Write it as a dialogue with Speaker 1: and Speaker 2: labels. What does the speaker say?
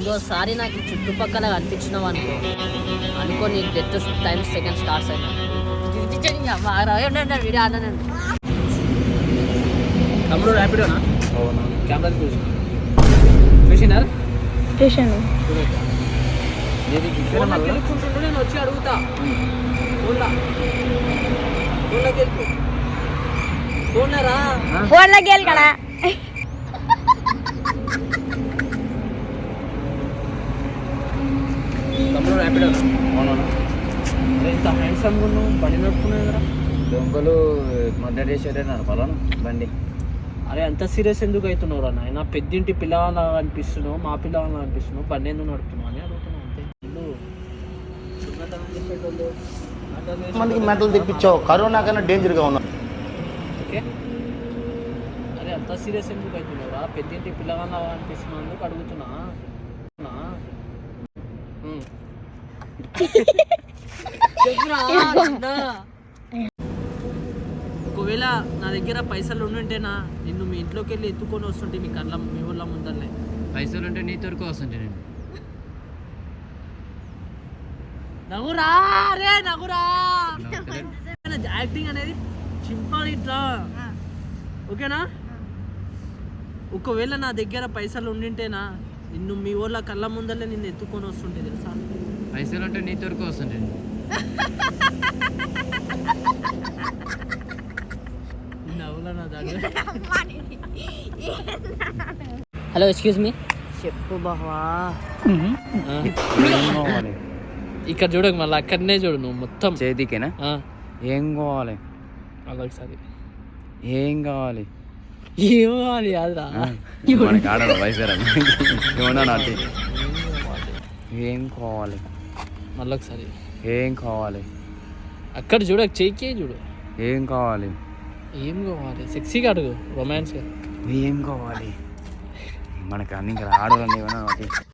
Speaker 1: ఇంకోసారి నాకు ఈ చుట్టుపక్కల కనిపించినావు అనుకో నీ డెత్ టైం సెకండ్ స్టార్ట్స్ అయినా వీడియో ఆడానండి.
Speaker 2: తమ్ముడు ర్యాపిడోనా? అవును. కెమెరా చూసినారు?
Speaker 3: చూసాను.
Speaker 2: నేను వచ్చి అడుగుతా.
Speaker 3: ఫోన్లోకి వెళ్ళి కదా.
Speaker 2: తమ్ముడు ర్యాపిడోనా? అవునా? ఇంత హ్యాండ్సమ్గా ఉన్నావు, బండి నడుపుకున్నావు కదా.
Speaker 4: దొంగలు మర్డర్ చేసేటే నడపాలను బండి.
Speaker 2: అరే అంత సీరియస్ ఎందుకు అవుతున్నావు రా నాయన? పెద్దింటి పిల్లవాళ్ళ అనిపిస్తున్నావు, మా పిల్లవాళ్ళ అనిపిస్తున్నావు, బండి ఎందుకు నడుపుతున్నావు అని అడుగుతున్నావు అంతే.
Speaker 4: మందికి మెంటలు తెప్పించావు, కరోనా కన్నా డేంజర్గా ఉన్నావు.
Speaker 2: ఓకే, అరే అంత సీరియస్ ఎందుకు అవుతున్నావు రా? పెద్దింటి పిల్లవాళ్ళ అనిపిస్తున్నావు ఎందుకు అడుగుతున్నా. ఒకవేళ నా దగ్గర పైసలు ఉండుంటేనా నిన్ను మీ ఇంట్లోకి వెళ్ళి ఎత్తుకొని వస్తుంటే మీ కళ్ళ మీ ఊళ్ళ ముందరనే.
Speaker 4: పైసలు ఉంటే నీ తొరకు వస్తుంటే నేను
Speaker 2: నగురా రే నగురా. యాక్టింగ్ అనేది చింపాలి ఇట్లా, ఓకేనా? ఒకవేళ నా దగ్గర పైసలు ఉండింటేనా నిన్ను మీ ఊళ్ళ కళ్ళ ముందరనే నిన్ను ఎత్తుకొని వస్తుంటే తెలుసా?
Speaker 4: పైసలు ఉంటే నీ తొరకు వస్తుంటే
Speaker 1: హలో ఎక్స్క్యూజ్ మీ.
Speaker 3: చెప్పు బావా.
Speaker 2: ఇక్కడ చూడకు, మళ్ళీ అక్కడనే చూడు నువ్వు మొత్తం
Speaker 4: చేతికేనా? ఏం కావాలి?
Speaker 2: అలాగసారి
Speaker 4: ఏం కావాలి?
Speaker 2: ఏం కావాలి అదిరా
Speaker 4: ఆడదు వయసురా ఏం కావాలి?
Speaker 2: మళ్ళీ ఒకసారి
Speaker 4: ఏం కావాలి?
Speaker 2: అక్కడ చూడకు, చెయ్యికే చూడు.
Speaker 4: ఏం కావాలి?
Speaker 2: ఏం కావాలి? సెక్సీగా అడుగు, రొమాన్స్గా.
Speaker 4: ఏం కావాలి? మనకు అన్ని ఆడవాళ్ళని ఏమన్నా